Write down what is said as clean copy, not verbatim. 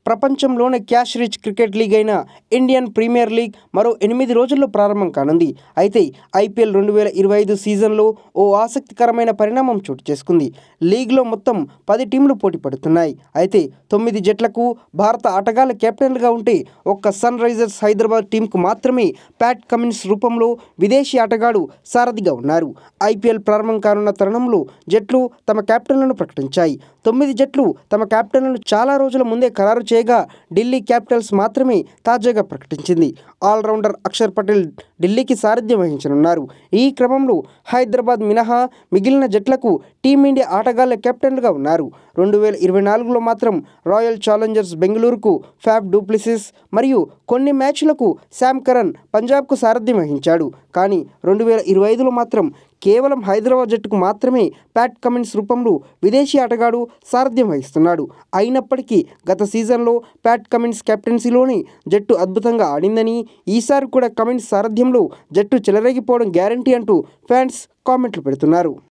ప్రపంచంలోనే cash rich cricket league అయిన Indian premier league మరో 8 రోజుల్లో ప్రారంభం కానుంది. అయితే ఐపీఎల్ 2025 సీజన్లో ఓ ఆసక్తికరమైన పరిణామం చోటు చేసుకుంది. లీగ్లో మొత్తం 10 టీంలు పోటీ పడుతున్నాయి. అయితే 9 జట్లకు భారత ఆటగాళ్ల కెప్టెన్లుగా ఉంటే ఒక్క సన్ రైజర్స్ హైదరాబాద్ టీంకు మాత్రమే ప్యాట్ కమిన్స్ రూపంలో విదేశీ ఆటగాడు సారథిగా ఉన్నారు. ఐపీఎల్ ప్రారంభం కానున్న తరుణంలో జట్లు తమ కెప్టెన్లను ప్రకటించాయి. 9 జట్లు తమ కెప్టెన్లను చాలా రోజుల ముందే ఖరారు చేయగా ఢిల్లీ క్యాపిటల్స్ మాత్రమే తాజాగా ప్రకటించింది. ఆల్రౌండర్ అక్షర్ పటేల్ ఢిల్లీకి సారథ్యం వహించనున్నారు. ఈ క్రమంలో హైదరాబాద్ మినహా మిగిలిన జట్లకు టీమిండియా ఆటగాళ్ల కెప్టెన్లుగా ఉన్నారు. 2024లో మాత్రం రాయల్ ఛాలెంజర్స్ బెంగళూరుకు ఫాఫ్ డు ప్లెసిస్ మరియు కొన్ని మ్యాచ్లకు శామ్ కరన్ పంజాబ్కు సారథ్యం వహించాడు. కానీ 2025లో మాత్రం కేవలం హైదరాబాద్ జట్టుకు మాత్రమే ప్యాట్ కమిన్స్ రూపంలో విదేశీ ఆటగాడు సారథ్యం వహిస్తున్నాడు. అయినప్పటికీ గత సీజన్లో ప్యాట్ కమిన్స్ కెప్టెన్సీలోనే జట్టు అద్భుతంగా ఆడిందని, ఈసారి కూడా కమిన్స్ సారథ్యంలో జట్టు చెలరేగిపోవడం గ్యారంటీ అంటూ ఫ్యాన్స్ కామెంట్లు పెడుతున్నారు.